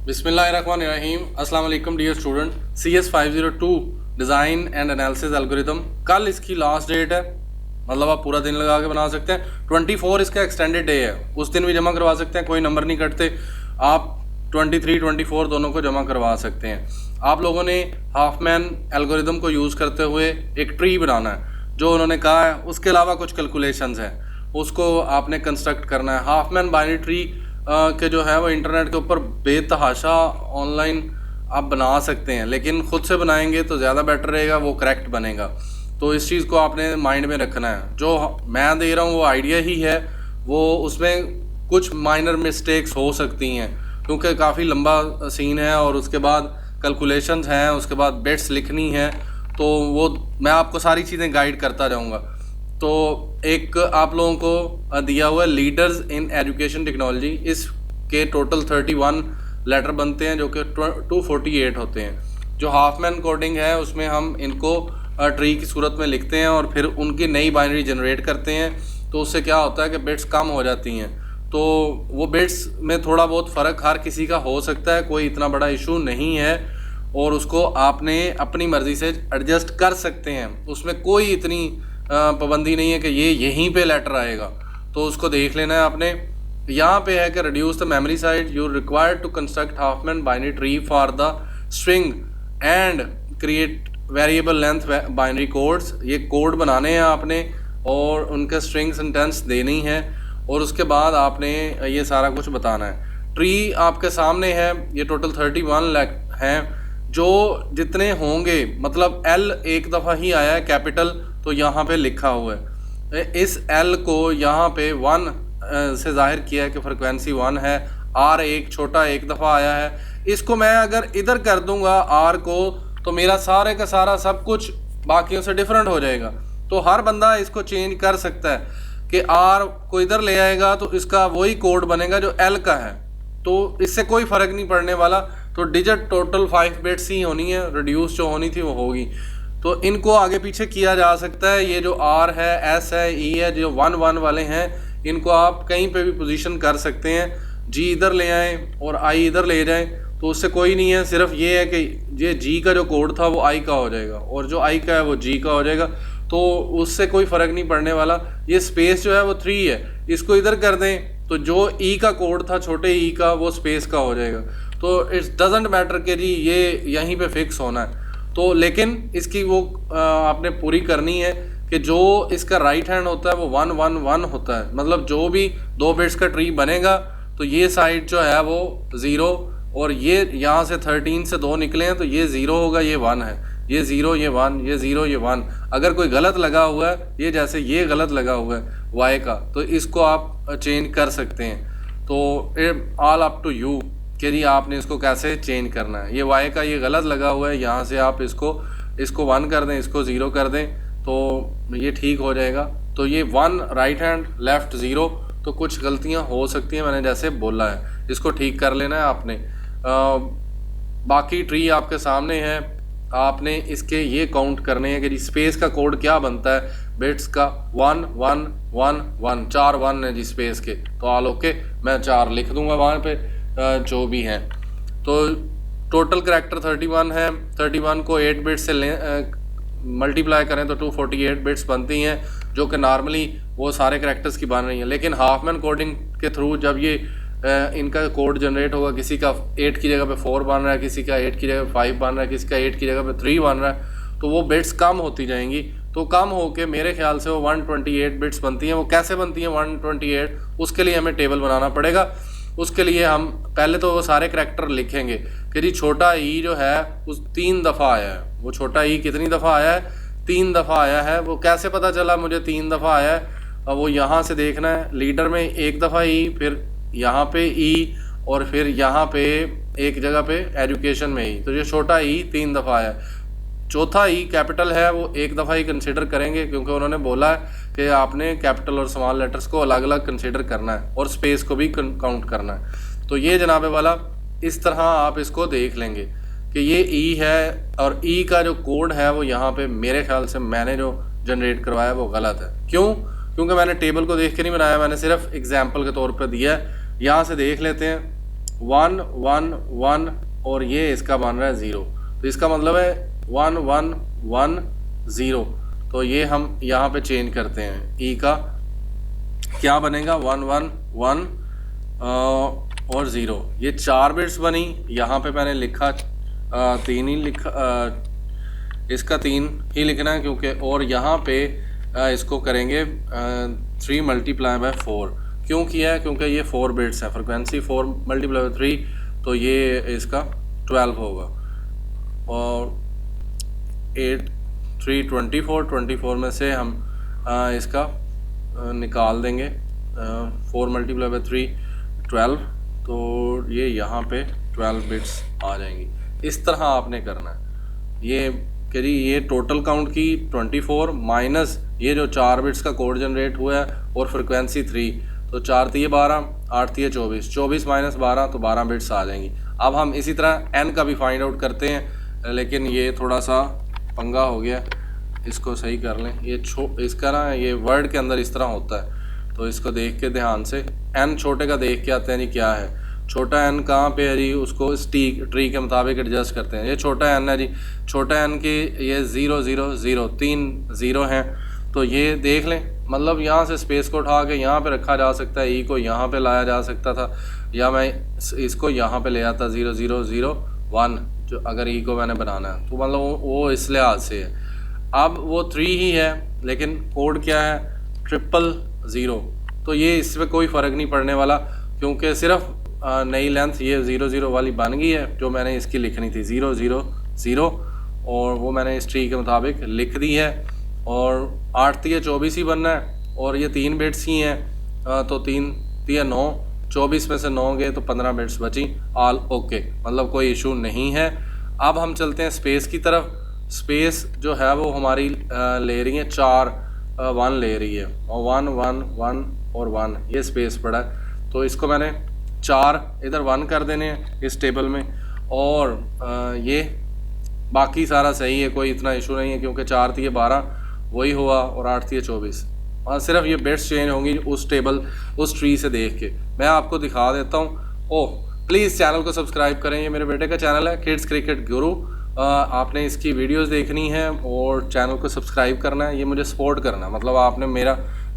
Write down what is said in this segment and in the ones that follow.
बिस्मिल्लाहिर्रहमानिर्रहीम। अस्सलाम वालेकुम dear student. CS 502 design and analysis algorithm, कल इसकी लास्ट डेट है। मतलब आप पूरा दिन लगा के बना सकते हैं। 24 इसका एक्सटेंडेड डे है, उस दिन भी जमा करवा सकते हैं, कोई नंबर नहीं कटते। आप 23, 24 दोनों को जमा करवा सकते हैं। आप लोगों ने हाफमैन एल्गोरिथम को यूज़ करते हुए एक ट्री बनाना है जो उन्होंने कहा है। उसके अलावा कुछ कैलकुलेशंस हैं, उसको आपने कंस्ट्रक्ट करना है। हाफमैन बाइनरी ट्री के जो है वो इंटरनेट के ऊपर बेतहाशा ऑनलाइन आप बना सकते हैं, लेकिन ख़ुद से बनाएंगे तो ज़्यादा बेटर रहेगा, वो करेक्ट बनेगा। तो इस चीज़ को आपने माइंड में रखना है। जो मैं दे रहा हूँ वो आइडिया ही है, वो उसमें कुछ माइनर मिस्टेक्स हो सकती हैं क्योंकि काफ़ी लंबा सीन है और उसके बाद कैलकुलेशंस हैं, उसके बाद बिट्स लिखनी है, तो वो मैं आपको सारी चीज़ें गाइड करता जाऊँगा। तो एक आप लोगों को दिया हुआ है लीडर्स इन एजुकेशन टेक्नोलॉजी, इसके टोटल 31 लेटर बनते हैं जो कि 248 होते हैं। जो हाफमैन कोडिंग है उसमें हम इनको ट्री की सूरत में लिखते हैं और फिर उनकी नई बाइनरी जनरेट करते हैं। तो उससे क्या होता है कि बिट्स कम हो जाती हैं, तो वो बिट्स में थोड़ा बहुत फ़र्क हर किसी का हो सकता है, कोई इतना बड़ा इशू नहीं है और उसको आपने अपनी मर्ज़ी से एडजस्ट कर सकते हैं। उसमें कोई इतनी पाबंदी नहीं है कि ये यहीं पे लेटर आएगा, तो उसको देख लेना है आपने। यहाँ पे है कि reduce the memory size, you required to construct Huffman binary tree for the string and create variable length binary codes. ये कोड बनाने हैं आपने और उनके स्ट्रिंग सेंटेंस देनी है और उसके बाद आपने ये सारा कुछ बताना है। ट्री आपके सामने है, ये टोटल 31 हैं। जो जितने होंगे, मतलब L एक दफ़ा ही आया है कैपिटल, तो यहाँ पे लिखा हुआ है। इस L को यहाँ पे 1 से जाहिर किया है कि फ्रिक्वेंसी 1 है। R एक छोटा एक दफ़ा आया है। इसको मैं अगर इधर कर दूंगा R को, तो मेरा सारे का सारा सब कुछ बाकियों से डिफरेंट हो जाएगा। तो हर बंदा इसको चेंज कर सकता है कि R को इधर ले आएगा तो इसका वही कोड बनेगा जो L का है, तो इससे कोई फ़र्क नहीं पड़ने वाला। तो डिजिट टोटल 5 बिट्स ही होनी है, रिड्यूस जो होनी थी वो होगी। तो इनको आगे पीछे किया जा सकता है। ये जो R है, S है, E है, जो 1 1 वाले हैं, इनको आप कहीं पे भी पोजीशन कर सकते हैं। G इधर ले आएँ और I इधर ले जाएं, तो उससे कोई नहीं है। सिर्फ ये है कि ये G का जो कोड था वो I का हो जाएगा और जो I का है वो G का हो जाएगा, तो उससे कोई फ़र्क नहीं पड़ने वाला। ये स्पेस जो है वो 3 है, इसको इधर कर दें तो जो E का कोड था छोटे E का, वो स्पेस का हो जाएगा। तो इट्स डजेंट मैटर कि जी ये यहीं पे फिक्स होना है। तो लेकिन इसकी वो आपने पूरी करनी है कि जो इसका राइट हैंड होता है वो 1 1 1 होता है। मतलब जो भी 2 बिट्स का ट्री बनेगा तो ये साइड जो है वो 0 और ये यहाँ से 13 से 2 निकले हैं तो ये 0 होगा, ये 1 है, ये 0 ये 1, ये 0 ये 1। अगर कोई गलत लगा हुआ है, ये जैसे ये गलत लगा हुआ है Y का, तो इसको आप चेंज कर सकते हैं। तो ऑल अप टू यू कि जी आपने इसको कैसे चेंज करना है। ये Y का ये गलत लगा हुआ है, यहाँ से आप इसको 1 कर दें, इसको 0 कर दें, तो ये ठीक हो जाएगा। तो ये 1 राइट हैंड, लेफ़्ट 0, तो कुछ गलतियाँ हो सकती हैं, मैंने जैसे बोला है, इसको ठीक कर लेना है आपने। बाकी ट्री आपके सामने है, आपने इसके ये काउंट करने हैं कि जी स्पेस का कोड क्या बनता है बिट्स का। 1 1 1 1, 4 1 है जी स्पेस के, तो ऑल ओके, मैं 4 लिख दूंगा वहाँ पे जो भी हैं। तो टोटल करैक्टर 31 है। 31 को 8 बिट्स से मल्टीप्लाई करें तो 248 बिट्स बनती हैं, जो कि नॉर्मली वो सारे करैक्टर्स की बन रही हैं। लेकिन हाफमैन कोडिंग के थ्रू जब ये इनका कोड जनरेट होगा, किसी का 8 की जगह पे 4 बन रहा है, किसी का 8 की जगह पे 5 बन रहा है, किसी का 8 की जगह पे 3 बन रहा है, तो वो बिट्स कम होती जाएंगी। तो कम होके मेरे ख्याल से वो 128 बिट्स बनती हैं। वो कैसे बनती हैं 128, उसके लिए हमें टेबल बनाना पड़ेगा। उसके लिए हम पहले तो वो सारे करैक्टर लिखेंगे कि जी छोटा ई जो है उस 3 दफ़ा आया है। वो छोटा ई कितनी दफ़ा आया है? 3 दफ़ा आया है। वो कैसे पता चला मुझे 3 दफ़ा आया है? अब वो यहाँ से देखना है, लीडर में 1 दफ़ा ई, फिर यहाँ पे ई, और फिर यहाँ पे एक जगह पे एजुकेशन में ई, तो ये छोटा ई 3 दफ़ा आया है। चौथा ई कैपिटल है, वो 1 दफ़ा ही कंसिडर करेंगे क्योंकि उन्होंने बोला है कि आपने कैपिटल और स्मॉल लेटर्स को अलग अलग कंसिडर करना है और स्पेस को भी काउंट करना है। तो ये जनाबे वाला इस तरह आप इसको देख लेंगे कि ये ई है और ई का जो कोड है वो यहाँ पे मेरे ख्याल से मैंने जो जनरेट करवाया वो गलत है। क्यों? क्योंकि मैंने टेबल को देख के नहीं बनाया, मैंने सिर्फ एग्जाम्पल के तौर पर दिया है। यहाँ से देख लेते हैं 1 1 1 और ये इसका बन रहा है 0, तो इसका मतलब है 1 1 1 0। तो ये हम यहाँ पे चेंज करते हैं, ई का क्या बनेगा 1 1 1 और 0, ये 4 बिट्स बनी। यहाँ पे मैंने लिखा 3 ही लिखा, इसका 3 ही लिखना है क्योंकि, और यहाँ पे इसको करेंगे 3 मल्टीप्लाई बाय 4। क्यों किया है? क्योंकि ये 4 बिट्स है, फ्रिक्वेंसी 4 मल्टीप्लाई बाय 3, तो ये इसका 12 होगा। और 8 3 24 में से हम इसका निकाल देंगे 4 मल्टीप्लाई बाय 3 12, तो ये यहाँ पे 12 बिट्स आ जाएंगी। इस तरह आपने करना है। ये कि जी ये टोटल काउंट की 24 माइनस ये जो 4 बिट्स का कोड जनरेट हुआ है और फ्रिक्वेंसी 3, तो 4 3 12 8 3 24, 24 माइनस 12 तो 12 बिट्स आ जाएंगी। अब हम इसी तरह n का भी फाइंड आउट करते हैं, लेकिन ये थोड़ा सा पंगा हो गया, इसको सही कर लें। ये इसका ना ये वर्ड के अंदर इस तरह होता है, तो इसको देख के ध्यान से n छोटे का देख के आते हैं जी क्या है, छोटा n कहाँ पे है जी, उसको इस ट्री के मुताबिक एडजस्ट करते हैं। ये छोटा n है जी, छोटा n के ये 0 0 0 3 0 हैं, तो ये देख लें। मतलब यहाँ से स्पेस को उठा के यहाँ पे रखा जा सकता है, ई को यहाँ पे लाया जा सकता था, या मैं इसको यहाँ पे ले आता 0 0 0 1, जो अगर ई को मैंने बनाना है तो मतलब वो इस लिहाज से है। अब वो 3 ही है, लेकिन कोड क्या है 000, तो ये इसमें कोई फ़र्क नहीं पड़ने वाला, क्योंकि सिर्फ नई लेंथ ये 0 0 वाली बन गई है जो मैंने इसकी लिखनी थी 0 0 0, और वो मैंने इस ट्री के मुताबिक लिख दी है। और 8 3 24 ही बनना है, और ये 3 बिट्स ही हैं, तो 3 3 9, 24 में से 9 गए तो 15 बिट्स बची। ऑल ओके, मतलब कोई इशू नहीं है। अब हम चलते हैं स्पेस की तरफ। स्पेस जो है वो हमारी ले रही है 4 1 ले रही है, और 1 1 1 और 1 ये स्पेस पड़ा है, तो इसको मैंने 4 इधर 1 कर देने हैं इस टेबल में, और ये बाकी सारा सही है, कोई इतना इशू नहीं है, क्योंकि 4 3 12 वही हुआ और 8 3 24, और सिर्फ ये बिट्स चेंज होंगी उस टेबल उस ट्री से देख के। मैं आपको दिखा देता हूँ। ओह प्लीज़ चैनल को सब्सक्राइब करें, ये मेरे बेटे का चैनल है किड्स क्रिकेट गुरु। आपने इसकी वीडियोस देखनी है और चैनल को सब्सक्राइब करना है, ये मुझे सपोर्ट करना है। मतलब आपने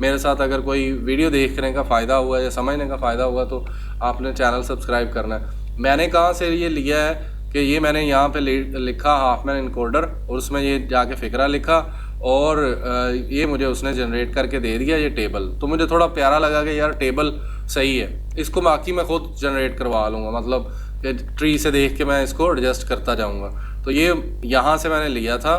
मेरे साथ अगर कोई वीडियो देखने का फ़ायदा हुआ या समझने का फ़ायदा हुआ तो आपने चैनल सब्सक्राइब करना है। मैंने कहाँ से ये लिया है कि ये मैंने यहाँ पे लिखा हाफमैन इनकोडर, और उसमें ये जाके फ़िक्रा लिखा, और ये मुझे उसने जनरेट करके दे दिया ये टेबल। तो मुझे थोड़ा प्यारा लगा कि यार टेबल सही है, इसको बाकी मैं खुद जनरेट करवा लूँगा, मतलब कि ट्री से देख के मैं इसको एडजस्ट करता जाऊँगा। तो ये यहाँ से मैंने लिया था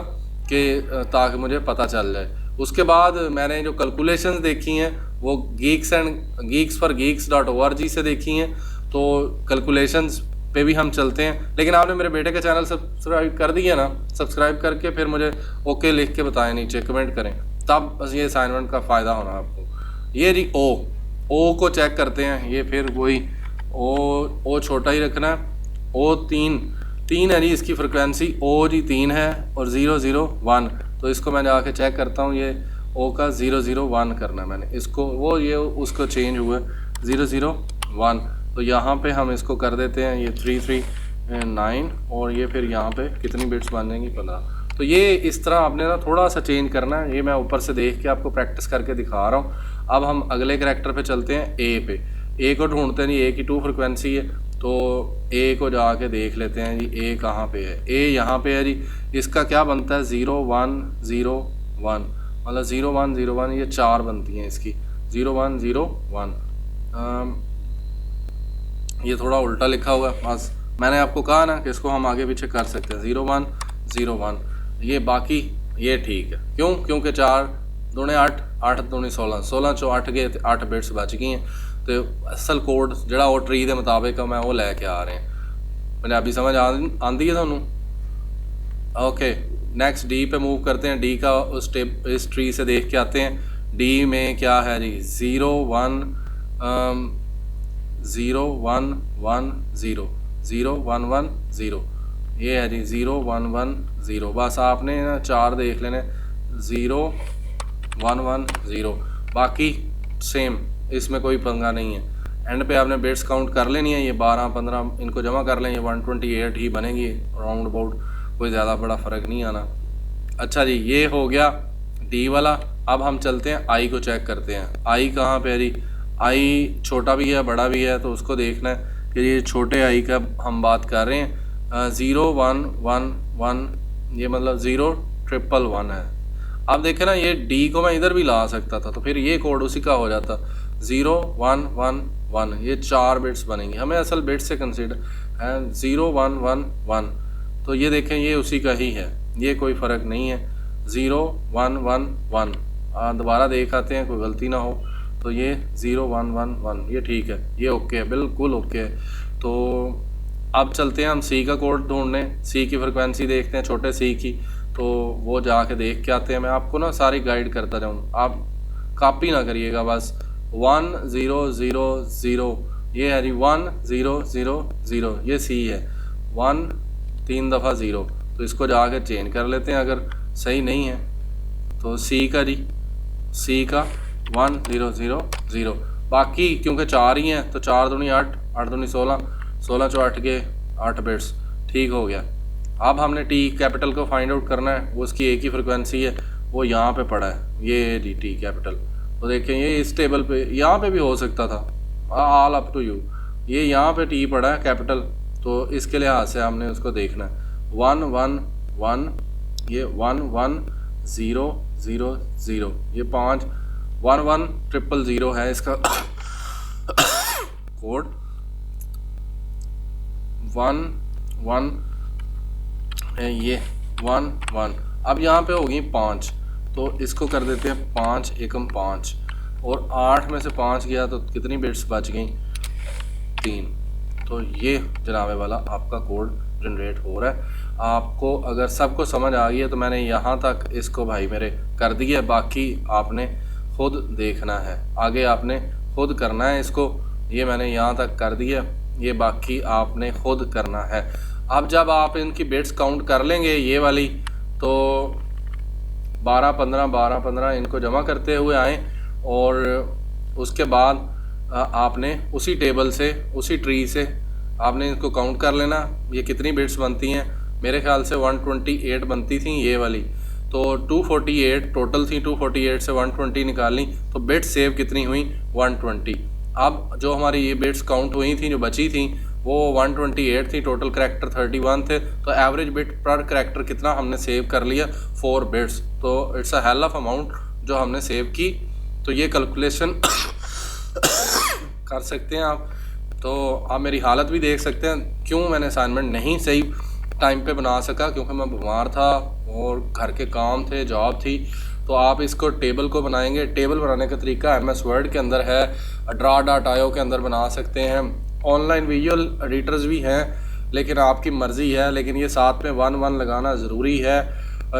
कि ताकि मुझे पता चल जाए। उसके बाद मैंने जो कैलकुलेशंस देखी हैं वो geeks4geeks.org से देखी हैं, तो कैलकुलेशंस पे भी हम चलते हैं। लेकिन आपने मेरे बेटे का चैनल सब्सक्राइब कर दिया ना, सब्सक्राइब करके फिर मुझे ओके लिख के बताएं, नीचे कमेंट करें, तब बस ये असाइनमेंट का फ़ायदा होना आपको। ये जी ओ को चेक करते हैं, ये फिर वही ओ छोटा ही रखना है। ओ 3 है जी इसकी फ्रिक्वेंसी, ओ जी 3 है और 0 0 1, तो इसको मैं जाके चेक करता हूँ, ये ओ का 0 0 1 करना है मैंने इसको, वो ये उसको चेंज हुआ 0 0 1, तो यहाँ पे हम इसको कर देते हैं ये 3 3 9, और ये फिर यहाँ पे कितनी बिट्स बन जाएंगी 15। तो ये इस तरह आपने ना थोड़ा सा चेंज करना है, ये मैं ऊपर से देख के आपको प्रैक्टिस करके दिखा रहा हूँ। अब हम अगले करैक्टर पे चलते हैं, ए पे। ए को ढूंढते हैं जी, ए की 2 फ्रिक्वेंसी है, तो ए को जाके देख लेते हैं जी ए कहाँ पे है। ए यहाँ पे है जी, इसका क्या बनता है 0 1 0 1, मतलब 0 1 0 1 ये 4 बनती हैं इसकी, 0 1 0 1। ये थोड़ा उल्टा लिखा हुआ है, बस मैंने आपको कहा ना कि इसको हम आगे पीछे कर सकते हैं 0 1 0 1, ये बाकी ये ठीक है। क्यों? क्योंकि 4 दूने 8 8 दूने 16, 16 चो 8 गए, 8 बिट्स बच गई हैं, तो असल कोड जड़ा वो ट्री के मुताबिक मैं वो लैके आ रहे हैं। पंजाबी समझ आती है थानू? ओके, नेक्स्ट डी पे मूव करते हैं। डी का इस ट्री से देख के आते हैं। डी में क्या है जी 0 1 0 1 1 0 0 1 1 0, ये है जी 0 1 1 0। बस आपने ना 4 देख लेने 0 1 1 0, बाकी सेम, इसमें कोई पंगा नहीं है। एंड पे आपने बिट्स काउंट कर लेनी है, ये 12 15 इनको जमा कर लें, ये 128 ही बनेगी राउंड अबाउट, कोई ज़्यादा बड़ा फ़र्क नहीं आना। अच्छा जी, ये हो गया डी वाला। अब हम चलते हैं आई को चेक करते हैं। आई कहाँ पे है जी? आई छोटा भी है बड़ा भी है, तो उसको देखना है कि ये छोटे आई का हम बात कर रहे हैं। 0 1 1 1, ये मतलब 0 1 1 है। अब देखें ना, ये डी को मैं इधर भी ला सकता था, तो फिर ये कोड उसी का हो जाता 0 1 1 1, ये 4 बिट्स बनेंगे। हमें असल बिट्स से कंसिडर है 0 1 1 1, तो ये देखें ये उसी का ही है, ये कोई फ़र्क नहीं है। 0 1 1 1, दोबारा देख आते हैं कोई गलती ना हो, तो ये 0 1 1 1, ये ठीक है, ये ओके है, बिल्कुल ओके है। तो अब चलते हैं हम सी का कोड ढूंढने, सी की फ्रिक्वेंसी देखते हैं, छोटे सी की, तो वो जाके देख के आते हैं। मैं आपको ना सारी गाइड करता जाऊँ, आप कॉपी ना करिएगा बस। 1 0 0 0, ये है जी 1 0 0 0, ये सी है। 1 3 दफ़ा 0, तो इसको जाके चेंज कर लेते हैं अगर सही नहीं है तो। सी का जी, सी का 1 0 0 0, बाकी क्योंकि 4 ही हैं तो 4 दूनी 8, 8 दूनी 16, 16 चो 8 के 8 बिट्स, ठीक हो गया। अब हमने टी कैपिटल को फाइंड आउट करना है, वो उसकी एक ही फ्रिक्वेंसी है, वो यहाँ पे पड़ा है, ये डी टी कैपिटल। तो देखें ये इस टेबल पे, यहाँ पे भी हो सकता था, ऑल अप टू यू। ये यहाँ पे टी पड़ा है कैपिटल, तो इसके लिहाज से हमने उसको देखना है। 1 1 1, ये 1 1 0 0 0, ये 5 1 1 0 0 है इसका कोड। 1 1 है ये 1 1। अब यहाँ पे होगी 5, तो इसको कर देते हैं 5 एकम 5, और 8 में से 5 गया तो कितनी बिट्स बच गई? 3। तो ये जनाबे वाला आपका कोड जनरेट हो रहा है। आपको अगर सबको समझ आ गई है तो मैंने यहाँ तक इसको भाई मेरे कर दिया, बाकी आपने खुद देखना है, आगे आपने खुद करना है इसको। ये मैंने यहाँ तक कर दिया, ये बाकी आपने खुद करना है। अब जब आप इनकी बिट्स काउंट कर लेंगे ये वाली, तो 12 15 12 15 इनको जमा करते हुए आएँ, और उसके बाद आपने उसी टेबल से, उसी ट्री से आपने इनको काउंट कर लेना, ये कितनी बिट्स बनती हैं। मेरे ख्याल से 128 बनती थी ये वाली, तो 248 टोटल थी, 248 से 120 निकालनी, तो बिट्स सेव कितनी हुई? 120। अब जो हमारी ये बिट्स काउंट हुई थी, जो बची थी, वो 128 थी, टोटल करैक्टर 31 थे, तो एवरेज बिट पर करैक्टर कितना हमने सेव कर लिया? 4 बिट्स। तो it's a hell of amount जो हमने सेव की। तो ये कैलकुलेशन कर सकते हैं आप। तो आप मेरी हालत भी देख सकते हैं, क्यों मैंने असाइनमेंट नहीं सही टाइम पे बना सका, क्योंकि मैं बीमार था और घर के काम थे, जॉब थी। तो आप इसको टेबल को बनाएंगे, टेबल बनाने का तरीका MS वर्ड के अंदर है, draw.io के अंदर बना सकते हैं। ऑनलाइन विजुअल एडिटर्स भी हैं, लेकिन आपकी मर्ज़ी है, लेकिन ये साथ में 1 1 लगाना ज़रूरी है।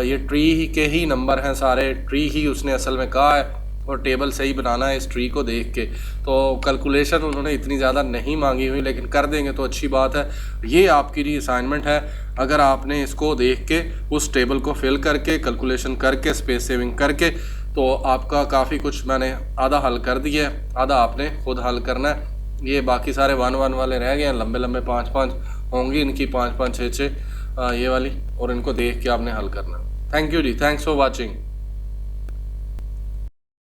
ये ट्री ही के ही नंबर हैं सारे, ट्री ही उसने असल में कहा है, और टेबल सही बनाना है इस ट्री को देख के। तो कैलकुलेशन उन्होंने इतनी ज़्यादा नहीं मांगी हुई, लेकिन कर देंगे तो अच्छी बात है। ये आपकी जी असाइनमेंट है, अगर आपने इसको देख के उस टेबल को फिल करके, कैलकुलेशन करके, स्पेस सेविंग करके, तो आपका काफ़ी कुछ मैंने आधा हल कर दिया है, आधा आपने खुद हल करना है। ये बाकी सारे 1 1 वाले रह गए हैं, लंबे लंबे 5 5 होंगी इनकी, 5 5 6 6 ये वाली, और इनको देख के आपने हल करना है। थैंक यू जी, थैंक्स फॉर वॉचिंग।